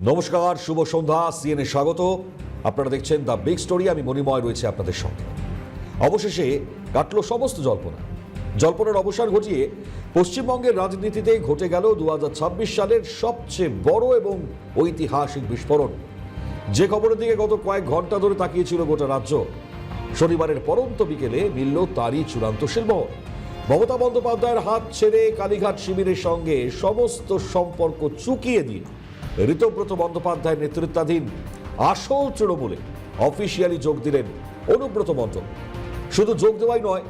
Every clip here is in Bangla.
নমস্কার, শুভ সন্ধ্যা। সিএনএ স্বাগত। আপনারা দেখছেন দ্য বিগ স্টোরি। আমি মণিময় রয়েছে আপনাদের সঙ্গে। অবশেষে কাটলো সমস্ত জল্পনার অবসান ঘটিয়ে পশ্চিমবঙ্গের রাজনীতিতে ঘটে গেল 2026 সালের সবচেয়ে বড় এবং ঐতিহাসিক বিস্ফোরণ। যে খবরের দিকে গত কয়েক ঘন্টা ধরে তাকিয়েছিল গোটা রাজ্য, শনিবারের পরন্ত বিকেলে মিলল তারই চূড়ান্ত শিলমোহর। মমতা বন্দ্যোপাধ্যায়ের হাত ছেড়ে কালীঘাট শিবিরের সঙ্গে সমস্ত সম্পর্ক চুকিয়ে দিয়ে ঋতব্রত বন্দ্যোপাধ্যায়ের নেতৃত্বাধীন আসল তৃণমূলে অফিসিয়ালি যোগ দিলেন অনুব্রত মণ্ডল। শুধু যোগ দেওয়াই নয়,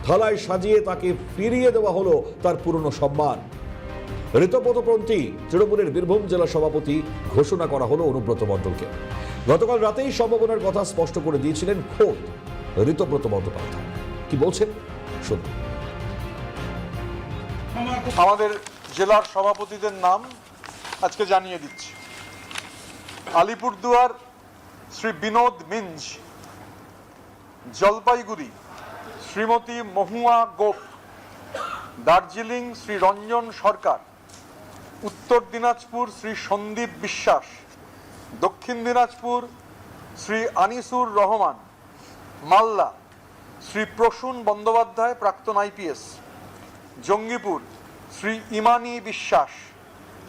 থালায় সাজিয়ে তাকে ফিরিয়ে দেওয়া হলো তার পুরনো সম্মান। ঋতব্রতপন্থী তৃণমূলের বীরভূম জেলা সভাপতি ঘোষণা করা হলো অনুব্রত মণ্ডলকে। গতকাল রাতেই সম্ভাবনার কথা স্পষ্ট করে দিয়েছিলেন খোদ ঋতব্রত বন্দ্যোপাধ্যায়। কি বলছেন শুনুন। আমাদের জেলার সভাপতিদের নাম আজকে জানিয়ে দিচ্ছি। আলিপুরদুয়ার শ্রী বিনোদ মিঞ্জ, জলপাইগুড়ি শ্রীমতী মহুয়া গোপ, দার্জিলিং শ্রী রঞ্জন সরকার, উত্তর দিনাজপুর শ্রী সন্দীপ বিশ্বাস, দক্ষিণ দিনাজপুর শ্রী আনিসুর রহমান, মালদা শ্রী প্রসূন বন্দ্যোপাধ্যায় প্রাক্তন আইপিএস, জঙ্গিপুর শ্রী ইমানি বিশ্বাস,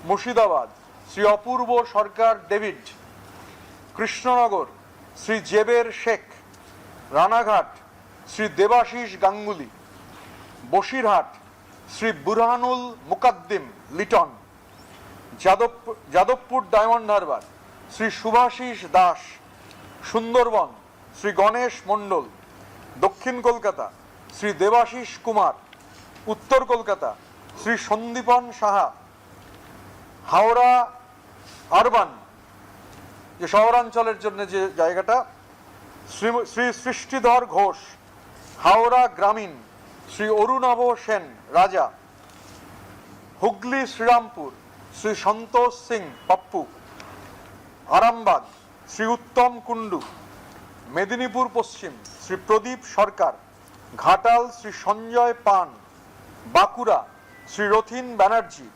মুর্শিদাবাদ শ্রী অপূর্ব সরকার ডেভিড, কৃষ্ণনগর শ্রী জেবের শেখ, রানাঘাট শ্রী দেবাশিস গাঙ্গুলি, বসিরহাট শ্রী বুরহানুল মুকাদ্দিম লিটন, যাদবপুর ডায়মন্ড হারবার শ্রী শুভাশিস দাস, সুন্দরবন শ্রী গণেশ মণ্ডল, দক্ষিণ কলকাতা শ্রী দেবাশিস কুমার, উত্তর কলকাতা শ্রী সন্দীপন সাহা, হাওড়া আরবান যে শহরাঞ্চলের জন্য যে জায়গাটা শ্রী সৃষ্টিধর ঘোষ, হাওড়া গ্রামীণ শ্রী অরুণাভ সেন রাজা, হুগলি শ্রীরামপুর শ্রী সন্তোষ সিং পাপ্পু, আরামবাগ শ্রী উত্তম কুণ্ডু, মেদিনীপুর পশ্চিম শ্রী প্রদীপ সরকার, ঘাটাল শ্রী সঞ্জয় পান, বাঁকুড়া শ্রী রথিন ব্যানার্জি,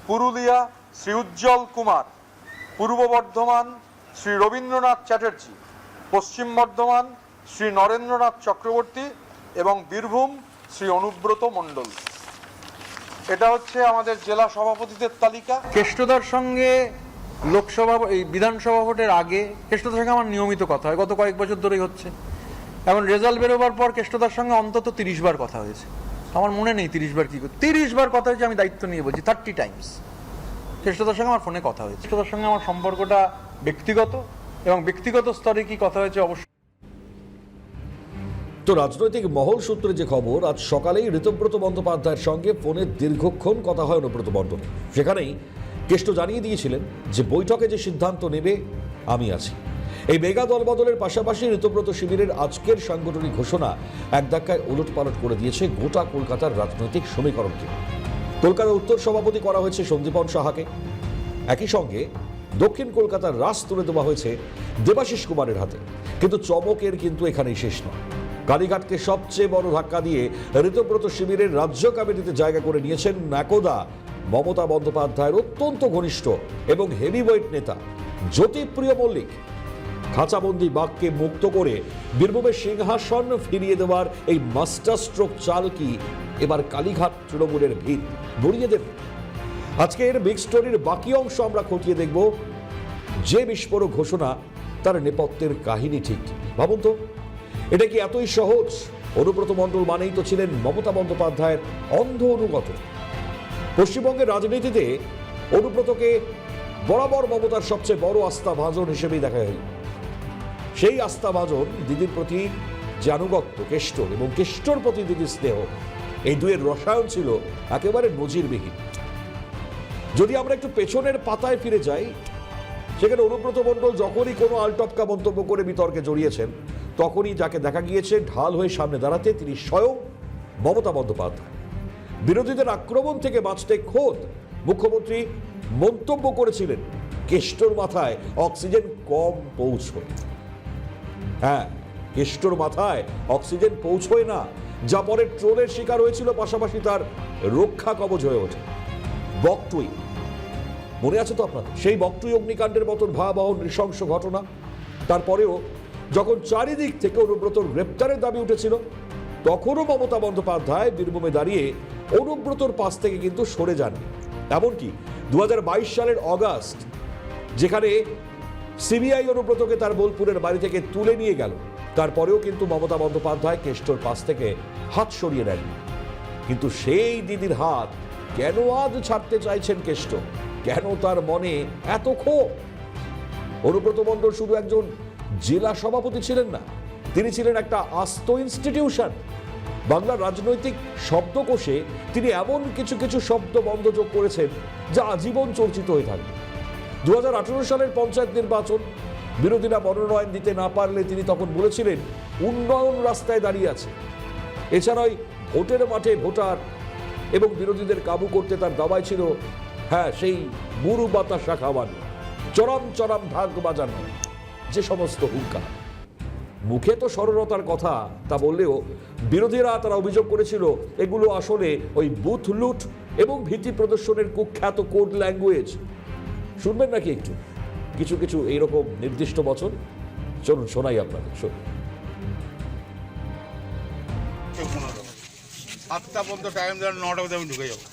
পুরুলিয়া শ্রী উজ্জ্বল কুমার, পূর্ব বর্ধমান শ্রী রবীন্দ্রনাথ চ্যাটার্জি, পশ্চিম বর্ধমান শ্রী নরেন্দ্রনাথ চক্রবর্তী এবং বীরভূম শ্রী অনুব্রত মণ্ডল। এটা হচ্ছে আমাদের জেলা সভাপতিদের তালিকা। কেষ্টদার সঙ্গে লোকসভা এই বিধানসভা ভোটের আগে কেষ্টদার সঙ্গে আমার নিয়মিত কথা হয়, গত কয়েক বছর ধরেই হচ্ছে। এখন রেজাল্ট বেরোবার পর কেষ্টদার সঙ্গে অন্তত 30 বার কথা হয়েছে। আমার মনে নেই 30 বার কি 30 বার কথা হয়েছে, আমি দায়িত্ব নিয়ে বলছি 30 টাইমস কেষ্টদার সঙ্গে আমার ফোনে কথা হয়েছে। কেষ্টদার সঙ্গে আমার সম্পর্কটা ব্যক্তিগত, এবং ব্যক্তিগত স্তরে কি কথা হয়েছে অবশ্যই। তো রাজনৈতিক মহল সূত্রে যে খবর, আজ সকালেই ঋতব্রত বন্দ্যোপাধ্যায়ের সঙ্গে ফোনে দীর্ঘক্ষণ কথা হয় অনুব্রত মণ্ডল। সেখানেই কেষ্ট জানিয়ে দিয়েছিলেন যে বৈঠকে যে সিদ্ধান্ত নেবে আমি আছি। এই মেগা দলবদলের পাশাপাশি ঋতব্রত শিবিরের আজকের সাংগঠনিক ঘোষণা এক ধাক্কায় ওলটপালট করে দিয়েছে গোটা কলকাতার রাজনৈতিক সমীকরণকে। কলকাতা উত্তর সভাপতি করা হয়েছে সন্দীপন সাহাকে, একই সঙ্গে দক্ষিণ কলকাতার রাস তুলে দেওয়া হয়েছে দেবাশিস কুমারের হাতে। কিন্তু চমকের কিন্তু এখানেই শেষ নয়। কালীঘাটকে সবচেয়ে বড় ধাক্কা দিয়ে ঋতব্রত শিবিরের রাজ্য কমিটিতে জায়গা করে নিয়েছেন একদা মমতা বন্দ্যোপাধ্যায়ের অত্যন্ত ঘনিষ্ঠ এবং হেভিওয়েট নেতা জ্যোতিপ্রিয় মল্লিক। খাঁচাবন্দি বাঘকে মুক্ত করে বীরভূমের সিংহাসন ফিরিয়ে দেওয়ার এই মাস্টার স্ট্রোক চাল কি এবার কালীঘাট তৃণমূলের ভিত নড়িয়ে দেবে? আজকের বিগ স্টোরির বাকি অংশ আমরা খতিয়ে দেখব যে বিস্ফোরক ঘোষণা, তার নেপথ্যের কাহিনী ঠিক। ভাবুন তো, এটা কি এতই সহজ? অনুব্রত মণ্ডল মানেই তো ছিলেন মমতা বন্দ্যোপাধ্যায়ের অন্ধ অনুগত। পশ্চিমবঙ্গের রাজনীতিতে অনুব্রতকে বরাবর মমতার সবচেয়ে বড় আস্থাভাজন হিসেবেই দেখা হয়। সেই আস্থাভাজন দিদির প্রতি যে আনুগত্য কেষ্টর এবং কেষ্টর প্রতি দিদির স্নেহ, এই দুয়ের রসায়ন ছিল একেবারে নজিরবিহীন। যদি আমরা একটু পেছনের পাতায় ফিরে যাই, সেখানে অনুব্রত মণ্ডল যখনই কোনো আলটপকা মন্তব্য করে বিতর্কে জড়িয়েছেন, তখনই যাকে দেখা গিয়েছে ঢাল হয়ে সামনে দাঁড়াতে তিনি স্বয়ং মমতা বন্দ্যোপাধ্যায়। বিরোধীদের আক্রমণ থেকে বাঁচতে খোদ মুখ্যমন্ত্রী মন্তব্য করেছিলেন কেষ্টর মাথায় অক্সিজেন কম পৌঁছয়। হ্যাঁ, কেষ্টর মাথায় অক্সিজেন পৌঁছয় না, যা পরে ট্রোলের শিকার হয়েছিল, পাশাপাশি তার রক্ষা কবচ হয়ে ওঠে। বক্তব্য মনে আছে তো আপনাদের সেই বকটুই অগ্নিকাণ্ডের মতন ভয়াবহ নৃশংস ঘটনা? তারপরেও যখন চারিদিক থেকে অনুব্রতর গ্রেপ্তারের দাবি উঠেছিল, তখনও মমতা বন্দ্যোপাধ্যায় বীরভূমে দাঁড়িয়ে অনুব্রতর পাশ থেকে কিন্তু সরে যাননি। এমনকি 2022 সালের অগাস্ট, যেখানে সিবিআই অনুব্রতকে তার বোলপুরের বাড়ি থেকে তুলে নিয়ে গেল, তারপরেও কিন্তু মমতা বন্দ্যোপাধ্যায় কেষ্টর পাশ থেকে হাত সরিয়ে নেননি। কিন্তু সেই দিদির হাত কেন আজ ছাড়তে চাইছেন কেষ্ট? কেন তার মনে এত ক্ষোভ? অনুব্রত মণ্ডল শুধু একজন জেলা সভাপতি ছিলেন না, তিনি ছিলেন একটা আস্ত ইনস্টিটিউশন। বাংলার রাজনৈতিক শব্দকোষে তিনি এমন কিছু কিছু শব্দ বন্ধ যোগ করেছেন যা আজীবন চর্চিত হয়ে থাকবে। 2018 সালের পঞ্চায়েত নির্বাচন, বিরোধীরা মনোনয়ন দিতে না পারলে তিনি তখন বলেছিলেন উন্নয়ন রাস্তায় দাঁড়িয়ে আছে। এছাড়াই ভোটের মাঠে ভোটার এবং বিরোধীদের কাবু করতে তার দাবায় ছিল, হ্যাঁ, সেই মুরু বাতাসা খাওয়ানো, চরম চরম ঢাক বাজানো, যে সমস্ত হুঙ্কার। মুখে তো সরলতার কথা, তা বললেও বিরোধীরা তারা অভিযোগ করেছিল এগুলো আসলে ওই বুথ লুট এবং ভীতি প্রদর্শনের কুখ্যাত কোড ল্যাঙ্গুয়েজ। শুনবেন নাকি একটু কিছু কিছু এইরকম নির্দিষ্ট বচন? চলুন শোনাই আপনাদের। শুনুন। 7টা পর্যন্ত টাইম দেন, 9টা পর্যন্ত আমি ঢুকে যাবো।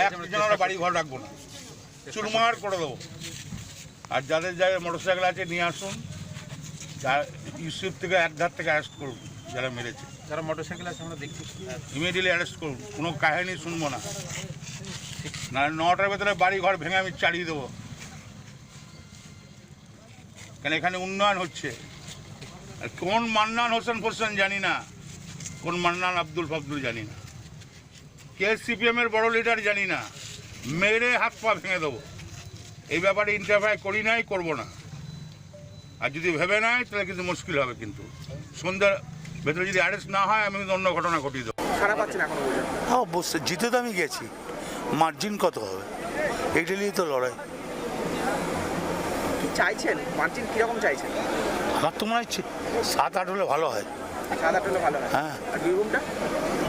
একজন আমরা বাড়ি ঘর রাখবো না, চুরমার করে দেবো। আর যাদের জায়গায় মোটরসাইকেল আছে নিয়ে আসুন, ইউসুফ থেকে এক ধার থেকে অ্যারেস্ট করুন, যারা মেরেছে, যারা মোটরসাইকেল আছে আমরা দেখছি ইমিডিয়েটলি অ্যারেস্ট করুন। কোনো কাহিনী শুনবো না, না 9টার ভেতরে বাড়ি ঘর ভেঙে আমি চালিয়ে দেবো। কেন এখানে উন্নয়ন হচ্ছে। আর কোন মান্নান হোসেন জানি না, কোন মান্নান আব্দুল ফাবদুল জানি না, কে সিপিএমের বড় লিডার জানি না, মেরে হাত পা ভেঙে দেবো। এই ব্যাপারে ইন্টারফেয়ার করি নাই, করবো না। আর যদি ভেবে নাই তাহলে কিন্তু মুশকিল হবে। কিন্তু সন্ধ্যার ভেতরে যদি অ্যারেস্ট না হয়, আমি কিন্তু অন্য ঘটনা ঘটিয়ে দেবো। খারাপ আছেন এখনো পর্যন্ত? হ্যাঁ, অবশ্যই জিতে তো আমি গেছি, মার্জিন কত হবে এইটা নিয়েই তো লড়াই। কি চাইছেন? মার্জিন কিরকম চাইছেন? আমার তো মনে হচ্ছে 7-8 হলে ভালো হয়। 7-8 হলে ভালো হয়। হ্যাঁ। আর বীরভূমটা?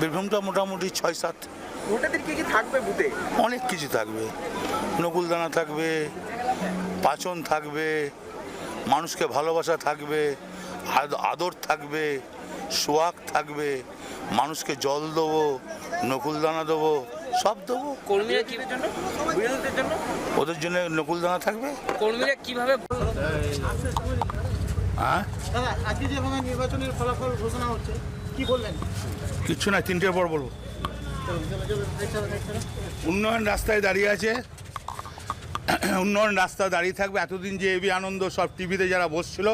বীরভূমটা মোটামুটি 6-7। ভোটারদের কি কি থাকবে বুথে? অনেক কিছু থাকবে, নকুলদানা থাকবে, পাচন থাকবে, মানুষকে ভালোবাসা থাকবে, আদর থাকবে, সোয়াগ থাকবে, মানুষকে জল দেবো, নকুলদানা দেবো, সব দেবো। কর্মীরা কি জন্য? বিরোধীদের জন্য? ওদের জন্য নকুলদানা থাকবে। কর্মীরা কিভাবে? হ্যাঁ, দাদা, আজকে যেভাবে নির্বাচনের ফলাফল ঘোষণা হচ্ছে, কি বললেন? কিচ্ছু না, 3টের পর বলবো। উন্নয়ন রাস্তায় দাঁড়িয়ে আছে, উন্নয়ন রাস্তা দাঁড়িয়ে থাকবে। এতদিন যে এবি আনন্দ সব টিভিতে যারা বসছিল,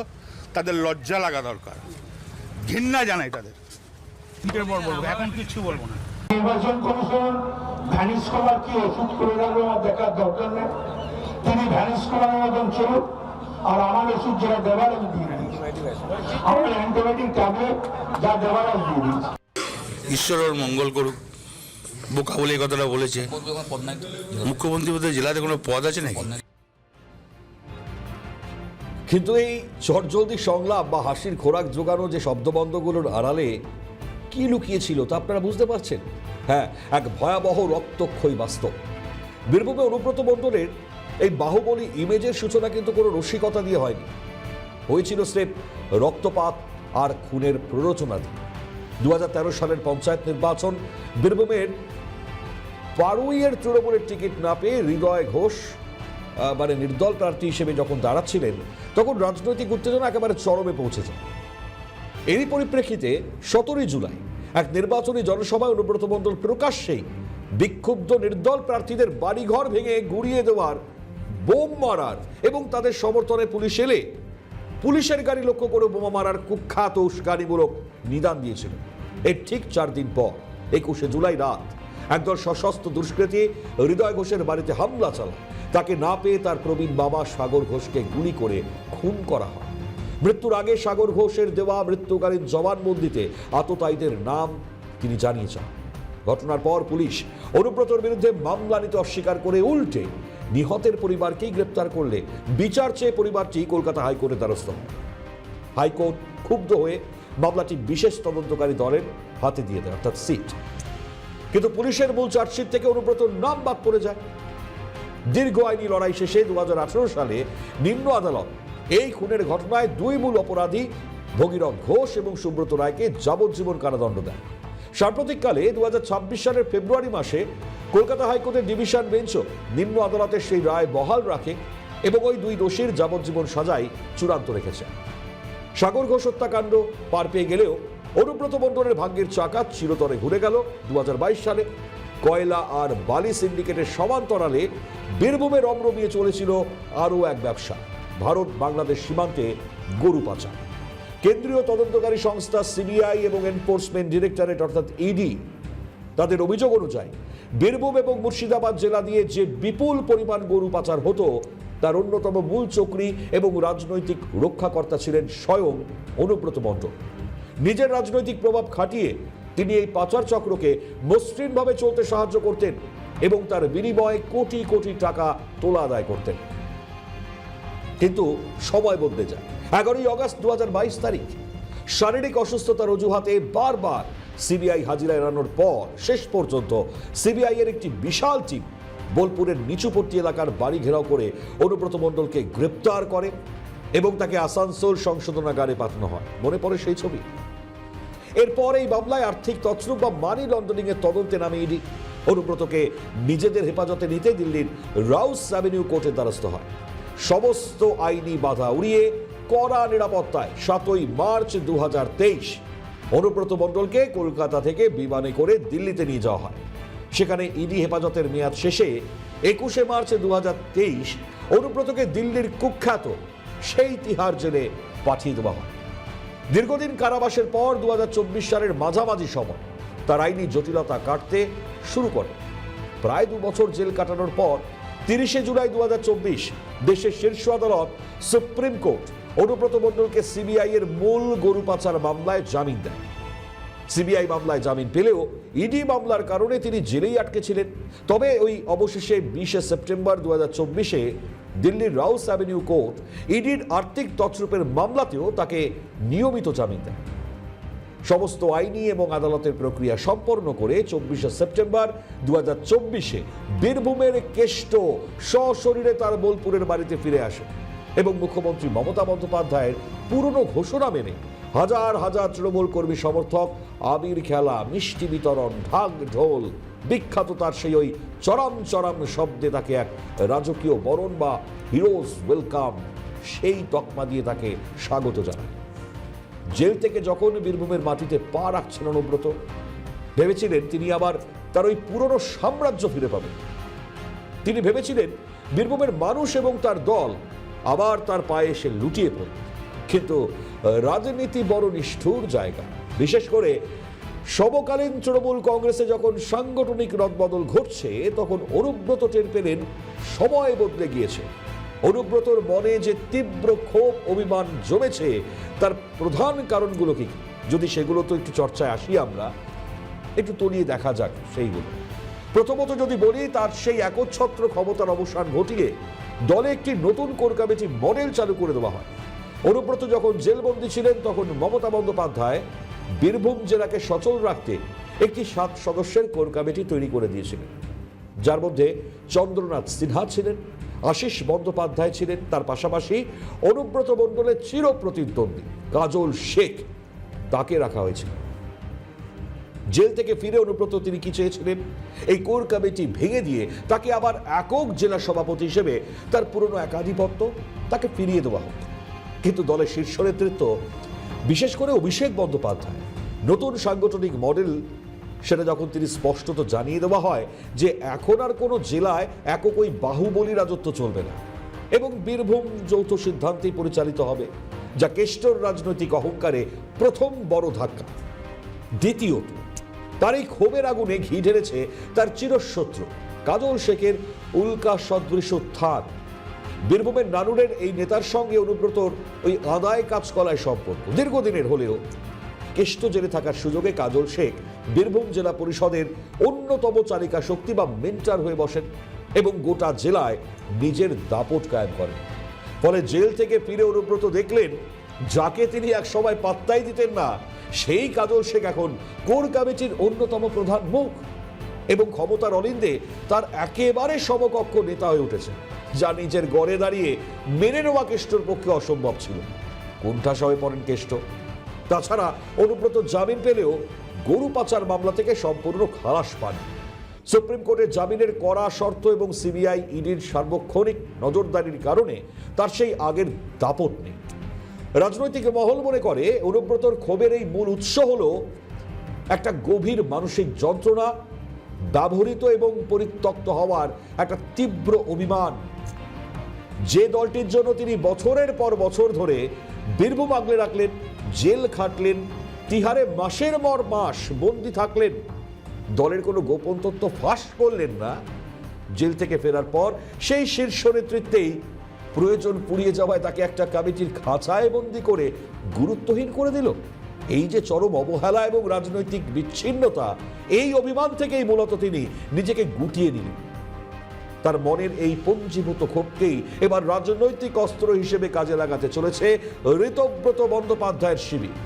তাদের লজ্জা লাগা দরকার, ঘৃণা জানাই তাদের। 3টের পর বলবো, এখন কিচ্ছু বলবো না। নির্বাচন কমিশন ভ্যানিশ করার কি ওষুধ করে রাখবে আমার দেখার দরকার নেই। তিনি ভ্যানিশ করার মতন চলুন, আর আমার ওষুধ যেটা দেবার আমি দিয়ে দিয়েছি, আমার অ্যান্টিবায়োটিক ট্যাবলেট যা দেবার আমি দিয়ে দিয়েছি। ঈশ্বর ওর মঙ্গল করুক। বোকা বলে এই কথাটা বলেছে। মুখ্যমন্ত্রী বলতে জেলাতে কোনো পদ আছে নাকি? কিন্তু এই চটজলদি সংলাপ বা হাসির খোরাক জোগানো যে শব্দবন্ধগুলোর আড়ালে কি লুকিয়েছিল তা আপনারা বুঝতে পারছেন? হ্যাঁ, এক ভয়াবহ রক্তক্ষয়ী বাস্তব। বীরভূমে অনুব্রত মণ্ডলের এই বাহুবলী ইমেজের সূচনা কিন্তু কোনো রসিকতা দিয়ে হয়নি, হয়েছিল স্রেফ রক্তপাত আর খুনের প্ররোচনা দিয়ে। 2013 সালের পঞ্চায়েত নির্বাচন, বীরভূমের পাড়ুইয়ের তৃণমূলের টিকিট না পেয়ে হৃদয় ঘোষ মানে নির্দল প্রার্থী হিসেবে যখন দাঁড়াচ্ছিলেন, তখন রাজনৈতিক উত্তেজনা একেবারে চরমে পৌঁছে যায়। এরই পরিপ্রেক্ষিতে 17 জুলাই এক নির্বাচনী জনসভায় অনুব্রত মণ্ডল প্রকাশ্যেই বিক্ষুব্ধ নির্দল প্রার্থীদের বাড়িঘর ভেঙে গুড়িয়ে দেওয়ার, বোম মারার এবং তাদের সমর্থনে পুলিশ এলে পুলিশের গাড়ি লক্ষ্য করে বোমা মারার কুখ্যাত উস্কানিমূলক নিদান দিয়েছিল। এর ঠিক 4 দিন পর 21 জুলাই রাত একদল সশস্ত্র দুষ্কৃতী হৃদয় ঘোষের বাড়িতে হামলা চালায়। তাকে না পেয়ে তার প্রবীণ বাবা সাগর ঘোষকে গুলি করে খুন করা হয়। মৃত্যুর আগে সাগর ঘোষের দেওয়া মৃত্যুকালীন জবানবন্দিতে আততায়ীদের নাম তিনি জানিয়েছেন। ঘটনার পর পুলিশ অনুব্রতর বিরুদ্ধে মামলা নিতে অস্বীকার করে উল্টে নিহতের পরিবারকেই গ্রেপ্তার করলে বিচার চেয়ে পরিবারটি কলকাতা হাইকোর্টের দ্বারস্থ হয়। হাইকোর্ট ক্ষুব্ধ হয়ে মামলাটি বিশেষ তদন্তকারী দলের হাতে দিয়ে দেয়, অর্থাৎ সিট। কিন্তু পুলিশের মূল চার্জশিট থেকে অনুব্রতর নাম বাদ পড়ে যায়। দীর্ঘ আইনি লড়াই শেষে 2018 সালে নিম্ন আদালত এই খুনের ঘটনায় দুই মূল অপরাধী ভগীরথ ঘোষ এবং সুব্রত রায়কে যাবজ্জীবন কারাদণ্ড দেয়। সাম্প্রতিককালে 2026 সালের ফেব্রুয়ারি মাসে কলকাতা হাইকোর্টের ডিভিশন বেঞ্চও নিম্ন আদালতের সেই রায় বহাল রাখে এবং ওই দুই দোষীর যাবজ্জীবন সাজাই চূড়ান্ত রেখেছে। সাগর ঘোষ হত্যাকাণ্ড পার পেয়ে গেলেও অনুব্রত মণ্ডলের ভাগ্যের চাকা চিরতরে ঘুরে গেল 2022 সালে। কয়লা আর বালি সিন্ডিকেটের সমান্তরালে বীরভূমে রমরমিয়ে চলেছিল আরও এক ব্যবসা, ভারত বাংলাদেশ সীমান্তে গরু পাচার। কেন্দ্রীয় তদন্তকারী সংস্থা সিবিআই এবং এনফোর্সমেন্ট ডিরেক্টরেট অর্থাৎ ইডি তাদের অভিযোগ অনুযায়ী বীরভূম এবং মুর্শিদাবাদ জেলা দিয়ে যে বিপুল পরিমাণ গরু পাচার হতো তার অন্যতম মূল চক্রী এবং রাজনৈতিক রক্ষাকর্তা ছিলেন স্বয়ং অনুব্রত মণ্ডল। নিজের রাজনৈতিক প্রভাব খাটিয়ে তিনি এই পাচার চক্রকে মসৃণভাবে চলতে সাহায্য করতেন এবং তার বিনিময়ে কোটি কোটি টাকা তোলা আদায় করতেন। কিন্তু সময় বদলে যায়। 11ই অগস্ট 2022 তারিখ শারীরিক অসুস্থতার অজুহাতে বারবার সিবিআই হাজিরা এড়ানোর পর শেষ পর্যন্ত সিবিআই এর একটি বিশাল টিম বোলপুরের নিচুপট্টি এলাকার বাড়ি ঘেরাও করে অনুব্রত মণ্ডলকে গ্রেপ্তার করে এবং তাকে আসানসোল সংশোধনাগারে পাঠানো হয়। মনে পড়ে সেই ছবি। এরপর এই মামলায় আর্থিক তছরূপ বা মানি লন্ডারিং এর তদন্তে নামে ইডি। অনুব্রতকে নিজেদের হেফাজতে নিতে দিল্লির রাউস অ্যাভিনিউ কোর্টের দ্বারস্থ হয়। সমস্ত আইনি বাধা উড়িয়ে কড়া নিরাপত্তায় 7ই মার্চ 2023 অনুব্রত মণ্ডলকে কলকাতা থেকে বিমানে করে দিল্লিতে নিয়ে যাওয়া হয়। সেখানে ইডি হেফাজতের মেয়াদ শেষে 21শে মার্চ 2023 অনুব্রতকে দিল্লির কুখ্যাত সেই তিহার জেলে পাঠিয়ে দেওয়া হয়। দীর্ঘদিন কারাবাসের পর 2024 সালের মাঝামাঝি সময় তার আইনি জটিলতা কাটতে শুরু করে। প্রায় 2 বছর জেল কাটানোর পর 30শে জুলাই 2024 দেশের শীর্ষ আদালত সুপ্রিম কোর্ট অনুব্রত মণ্ডলকে সিবিআই এর মূল গরু পাচার মামলায় জামিন দেয়। সিবিআই মামলায় জামিন পেলেও ইডি মামলার কারণে তিনি জেলেই আটকে ছিলেন। তবে ওই অবশেষে 20শে সেপ্টেম্বর 2024 দিল্লির রাউস অ্যাভিনিউ কোর্ট ইডির আর্থিক তছরূপের মামলাতেও তাকে নিয়মিত জামিন দেয়। সমস্ত আইনি এবং আদালতের প্রক্রিয়া সম্পন্ন করে 24শে সেপ্টেম্বর 2024 বীরভূমের কেষ্ট সশরীরে তার বোলপুরের বাড়িতে ফিরে আসে এবং মুখ্যমন্ত্রী মমতা বন্দ্যোপাধ্যায়ের পুরনো ঘোষণা মেনে হাজার হাজার তৃণমূল কর্মী সমর্থক আবির খেলা, মিষ্টি বিতরণ, ঢাক ঢোল, বিখ্যাত তার সেই ওই চরম চরম শব্দে তাকে এক রাজকীয় বরণ বা হিরোজ ওয়েলকাম সেই তকমা দিয়ে তাকে স্বাগত জানায়। জেল থেকে যখন বীরভূমের মাটিতে পা রাখছেন অনুব্রত, ভেবেছিলেন তিনি আবার তার ওই পুরনো সাম্রাজ্য ফিরে পাবেন। তিনি ভেবেছিলেন বীরভূমের মানুষ এবং তার দল আবার তার পায়ে এসে লুটিয়ে পড়বে। কিন্তু রাজনীতি বড় নিষ্ঠুর জায়গা। বিশেষ করে সমকালীন তৃণমূল কংগ্রেসে যখন সাংগঠনিক রদবদল ঘটছে তখন অনুব্রত টের পেলেন সময় বদলে গিয়েছে। অনুব্রতর মনে যে তীব্র ক্ষোভ অভিমান জমেছে তার প্রধান কারণগুলো কি, যদি সেগুলো তো একটু চর্চায় আসি আমরা, একটু তলিয়ে দেখা যাক সেইগুলো। প্রথমত যদি বলি, তার সেই একচ্ছত্র ক্ষমতার অবসান ঘটিয়ে দলে একটি নতুন কোর কমিটি মডেল চালু করে দেওয়া হয়। অনুব্রত যখন জেলবন্দী ছিলেন তখন মমতা বন্দ্যোপাধ্যায় বীরভূম জেলাকে সচল রাখতে একটি 7 সদস্যের কোর কমিটি তৈরি করে দিয়েছিলেন, যার মধ্যে চন্দ্রনাথ সিনহা ছিলেন, আশিস বন্দ্যোপাধ্যায় ছিলেন, তার পাশাপাশি অনুব্রত মণ্ডলের চিরপ্রতিদ্বন্দ্বী কাজল শেখ তাকে রাখা হয়েছিল। জেল থেকে ফিরে অনুব্রত তিনি কি চেয়েছিলেন? এই কোর কমিটি ভেঙে দিয়ে তাকে আবার একক জেলা সভাপতি হিসেবে তার পুরনো একাধিপত্য তাকে ফিরিয়ে দেওয়া হতো। কিন্তু দলের শীর্ষ নেতৃত্ব, বিশেষ করে অভিষেক বন্দ্যোপাধ্যায়, নতুন সাংগঠনিক মডেল সেটা যখন তিনি স্পষ্টত জানিয়ে দেওয়া হয় যে এখন আর কোনো জেলায় একক ওই বাহুবলী রাজত্ব চলবে না এবং বীরভূম যৌথ সিদ্ধান্তেই পরিচালিত হবে, যা কেষ্টর রাজনৈতিক অহংকারে প্রথম বড় ধাক্কা। দ্বিতীয়ত, তার এই ক্ষোভের আগুনে ঘি ঢেলেছে তার চিরশত্রু কাজল শেখের উল্কা সদৃশ উত্থান। বীরভূমের নানুরের এই নেতার সঙ্গে অনুব্রতর ওই আদায় কাজকলায় সম্পর্ক দীর্ঘদিনের হলেও কেষ্ট জেলে থাকার সুযোগে কাজল শেখ বীরভূম জেলা পরিষদের অন্যতম চালিকা শক্তি বা মেন্টার হয়ে বসেন এবং গোটা জেলায় নিজের দাপট কায়েম করেন। ফলে জেল থেকে ফিরে অনুব্রত দেখলেন যাকে তিনি এক সময় পাত্তাই দিতেন না, সেই কাজল শেখ এখন কোর কমিটির অন্যতম প্রধান মুখ। এবং ক্ষমতার অলিন্দে তার একেবারে সমকক্ষ নেতা হয়ে উঠেছে, যা নিজের গড়ে দাঁড়িয়ে মেনে নেওয়া কেষ্টর পক্ষে অসম্ভব ছিল। কোণঠাসা হয়ে পড়েন কেষ্ট। তাছাড়া অনুব্রত জামিন পেলেও গরু পাচার মামলা থেকে সম্পূর্ণ খালাস পান। সুপ্রিম কোর্টের জামিনের কড়া শর্ত এবং সিবিআই ইডির সার্বক্ষণিক নজরদারির কারণে তার সেই আগের দাপট নেই। রাজনৈতিক মহল মনে করে অনুব্রতর ক্ষোভের এই মূল উৎস হলো একটা গভীর মানসিক যন্ত্রণা, ব্যবহৃত এবং পরিত্যক্ত হওয়ার একটা তীব্র অভিমান। যে দলটির জন্য তিনি বছরের পর বছর ধরে বীরভূম আগলে রাখলেন, জেল খাটলেন, তিহারে মাসের পর মাস বন্দী থাকলেন, দলের কোনো গোপন তথ্য ফাঁস করলেন না, জেল থেকে ফেরার পর সেই শীর্ষ নেতৃত্বেই প্রয়োজন পুড়িয়ে যাওয়ায় তাকে একটা কমিটির খাঁচায় বন্দী করে গুরুত্বহীন করে দিল। এই যে চরম অবহেলা এবং রাজনৈতিক বিচ্ছিন্নতা, এই অভিমান থেকেই মূলত তিনি নিজেকে গুটিয়ে নিলেন। তার মনের এই পঞ্জীভূত ক্ষোভকেই এবার রাজনৈতিক অস্ত্র হিসেবে কাজে লাগাতে চলেছে ঋতব্রত বন্দ্যোপাধ্যায়ের শিবির।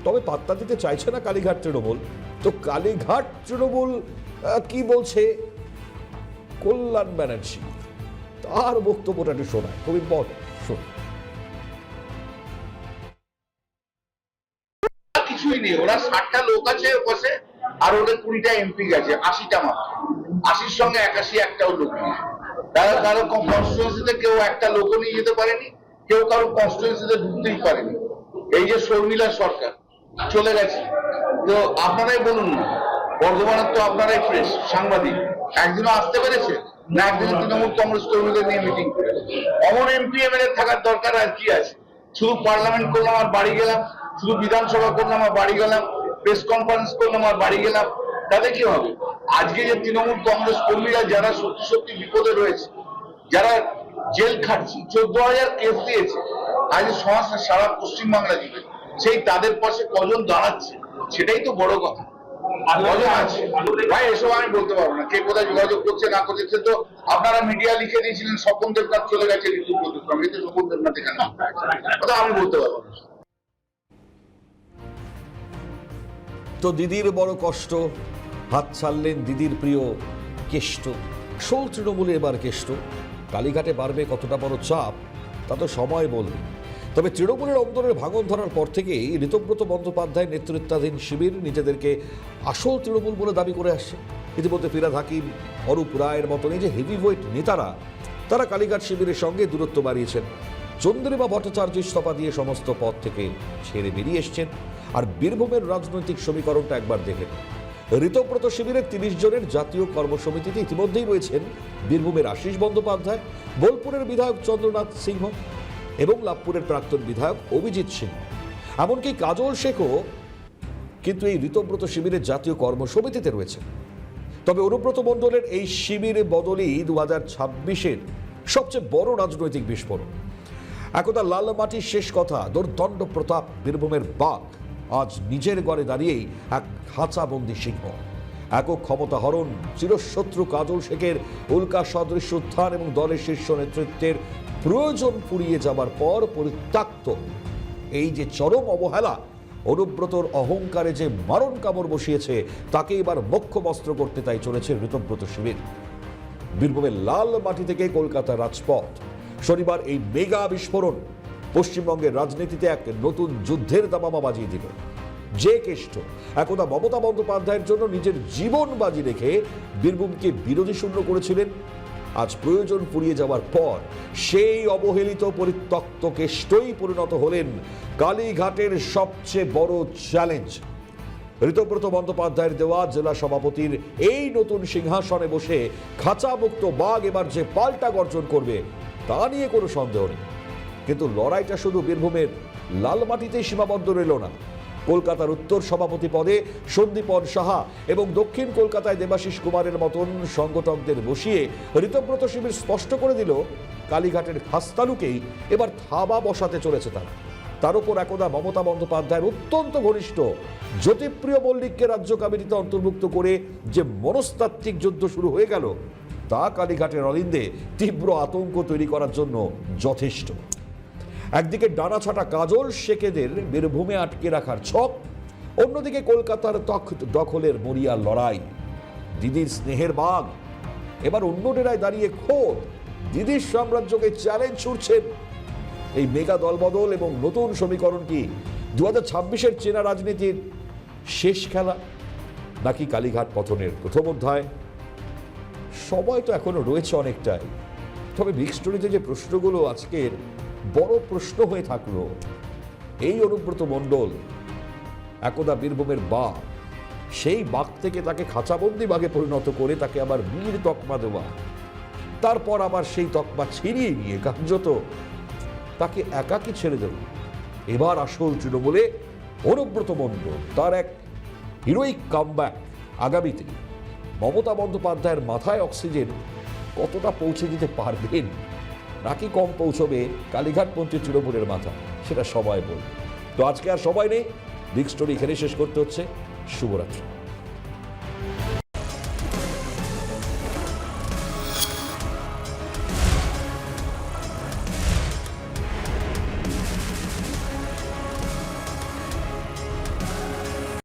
তবে পাত্তা দিতে চাইছে না কালীঘাট তৃণমূল। তো কালীঘাট তৃণমূল কি বলছে কল্যাণ ব্যানার্জি, তার বক্তব্যটা একটু শোনায়, খুব ইম্পর্টেন্ট। শোন। কিছুই নেই, ওরা 60টা লোক আছে বসে, আর ওদের 20টা এমপি গেছে, 80টা মাত্র। 80-র সঙ্গে 81 একটাও লোক নেই। তারা কারো কনস্টিটিউয়েন্সিতে কেউ একটা লোকও নিয়ে যেতে পারেনি, কেউ কারো কনস্টিটিউয়েন্সিতে ঢুকতেই পারেনি। এই যে শর্মিলা সরকার চলে গেছে, তো আপনারাই বলুন না, বর্ধমানের তো আপনারাই ফ্রেশ সাংবাদিক, একদিনও আসতে পেরেছে না? একদিন তৃণমূল কংগ্রেস কর্মীদের নিয়ে মিটিং করে। অমন এমপি এমএলএ থাকার দরকার আর কি আছে? শুধু পার্লামেন্ট করলাম আর বাড়ি গেলাম, শুধু বিধানসভা করলাম আর বাড়ি গেলাম, প্রেস কনফারেন্স করলাম আর বাড়ি গেলাম, তাতে কি হবে? আজকে যে তৃণমূল কংগ্রেস কর্মীরা যারা সত্যি সত্যি বিপদে রয়েছে, যারা জেল খাটছে, 14,000 কেস দিয়েছে, আজ সমাজটা সারা পশ্চিমবাংলা জুড়ে, সেই তাদের পাশে কজন দাঁড়াচ্ছে, সেটাই তো বড় কথা। কজন আছে ভাই, এসব আমি বলতে পারবো না। কে কোথায় যোগাযোগ করছে না করছে, তো আপনারা মিডিয়া লিখে দিয়েছিলেন স্বপন দেবনাথ চলে গেছে ঋতুব্রতর সঙ্গে, তো স্বপন দেবনাথ এখানে কথা আমি বলতে পারবো না। তো দিদির বড় কষ্ট, হাত ছাড়লেন দিদির প্রিয় কেষ্ট। শোল তৃণমূলে এবার কেষ্ট। কালীঘাটে বাড়বে কতটা বড় চাপ তা তো সময় বলবে। তবে তৃণমূলের অন্তরের ভাঙন ধরার পর থেকেই ঋতব্রত বন্দ্যোপাধ্যায় নেতৃত্বাধীন শিবির নিজেদেরকে আসল তৃণমূল বলে দাবি করে আসছে। ইতিমধ্যে ফিরাদ হাকিম, অরূপ রায়ের মতন এই যে হেভিওয়েট নেতারা, তারা কালীঘাট শিবিরের সঙ্গে দূরত্ব বাড়িয়েছেন। চন্দ্রিমা ভট্টাচার্য ইস্তফা দিয়ে সমস্ত পদ থেকে ছেড়ে বেরিয়ে এসছেন। আর বীরভূমের রাজনৈতিক সমীকরণটা একবার দেখেন। ঋতব্রত শিবিরের 30 জনের জাতীয় কর্মসমিতিতে ইতিমধ্যেই রয়েছেন বীরভূমের আশিস বন্দ্যোপাধ্যায়, বোলপুরের বিধায়ক চন্দ্রনাথ সিংহ এবং লাভপুরের প্রাক্তন বিধায়ক অভিজিৎ সিংহ, এমনকি কাজল শেখও কিন্তু এই ঋতব্রত শিবিরের জাতীয় কর্মসমিতিতে রয়েছে। তবে অনুব্রত মণ্ডলের এই শিবিরে বদলই 2026-এর সবচেয়ে বড় রাজনৈতিক বিস্ফোরণ। একদা লাল মাটির শেষ কথা, দুর্দণ্ড প্রতাপ বীরভূমের বাঘ আজ নিজের ঘরে দাঁড়িয়েই এক খাঁচাবন্দি সিংহ। একক ক্ষমতা হরণ, চিরশত্রু কাজল শেখের উল্কা সদৃশ উত্থান এবং দলের শীর্ষ নেতৃত্বের প্রয়োজন ফুরিয়ে যাবার পর পরিত্যক্ত এই যে চরম অবহেলা, অনুব্রতর অহংকারে যে মারণ কামড় বসিয়েছে, তাকে এবার মোক্ষমস্ত্র করতে তাই চলেছে ঋতব্রত শিবির। বীরভূমের লাল মাটি থেকে কলকাতার রাজপথ, শনিবার এই মেগা বিস্ফোরণ পশ্চিমবঙ্গের রাজনীতিতে এক নতুন যুদ্ধের দামামা বাজিয়ে দিল। যে কেষ্ট একদা মমতা বন্দ্যোপাধ্যায়ের জন্য নিজের জীবন বাজি রেখে বীরভূমকে বিরোধী শূন্য করেছিলেন, আজ প্রয়োজন ফুরিয়ে যাওয়ার পর সেই অবহেলিত পরিত্যক্ত কেষ্টই পরিণত হলেন কালীঘাটের সবচেয়ে বড় চ্যালেঞ্জ। ঋতব্রত বন্দ্যোপাধ্যায়ের দেওয়া জেলা সভাপতির এই নতুন সিংহাসনে বসে খাঁচামুক্ত বাঘ এবার যে পাল্টা গর্জন করবে তা নিয়ে কোনো সন্দেহ নেই। কিন্তু লড়াইটা শুধু বীরভূমের লাল মাটিতেই সীমাবদ্ধ রইল না। কলকাতার উত্তর সভাপতি পদে সন্দীপন সাহা এবং দক্ষিণ কলকাতায় দেবাশিস কুমারের মতন সংগঠকদের বসিয়ে ঋতব্রত শিবির স্পষ্ট করে দিল কালীঘাটের খাস্তালুকেই এবার থাবা বসাতে চলেছে তারা। তার উপর একদা মমতা বন্দ্যোপাধ্যায়ের অত্যন্ত ঘনিষ্ঠ জ্যোতিপ্রিয় মল্লিককে রাজ্য কমিটিতে অন্তর্ভুক্ত করে যে মনস্তাত্ত্বিক যুদ্ধ শুরু হয়ে গেল, তা কালীঘাটের অলিন্দে তীব্র আতঙ্ক তৈরি করার জন্য যথেষ্ট। একদিকে ডানা ছাটা কাজল শেখেদের বীরভূমে আটকে রাখার ছক, অন্যদিকে কলকাতার তখ্ত দখলের মরিয়া লড়াই। দিদির স্নেহের বাঘ এবার অন্য ডেরায় দাঁড়িয়ে খোদ দিদির সাম্রাজ্যকে চ্যালেঞ্জ ছুড়ছেন। এই মেগা দলবদল এবং নতুন সমীকরণ কি 2026-এর চেনা রাজনীতির শেষ খেলা, নাকি কালীঘাট পতনের প্রথম অধ্যায়? সময় তো এখনো রয়েছে অনেকটাই। তবে বিগ স্টোরিতে যে প্রশ্নগুলো আজকের বড় প্রশ্ন হয়ে থাকলো, এই অনুব্রত মণ্ডল একদা বীরভূমের বাঘ, সেই বাঘ থেকে তাকে খাঁচাবন্দি বাঘে পরিণত করে তাকে আবার বীর তকমা দেওয়া, তারপর আবার সেই তকমা ছিনিয়ে নিয়ে কার্যত তাকে একাকী ছেড়ে দেব। এবার আসল তৃণমূলে অনুব্রত মণ্ডল, তার এক হিরোইক কামব্যাক। আগামীতে মমতা বন্দ্যোপাধ্যায়ের মাথায় অক্সিজেন কতটা পৌঁছে দিতে পারবেন, নাকি কম পৌঁছবে কালীঘাটপন্থী তৃণমূলের মাথা, সেটা সময় বলবে। তো আজকে আর সময় নেই, বিগ স্টোরি এখানে শেষ করতে হচ্ছে। শুভরাত্রি।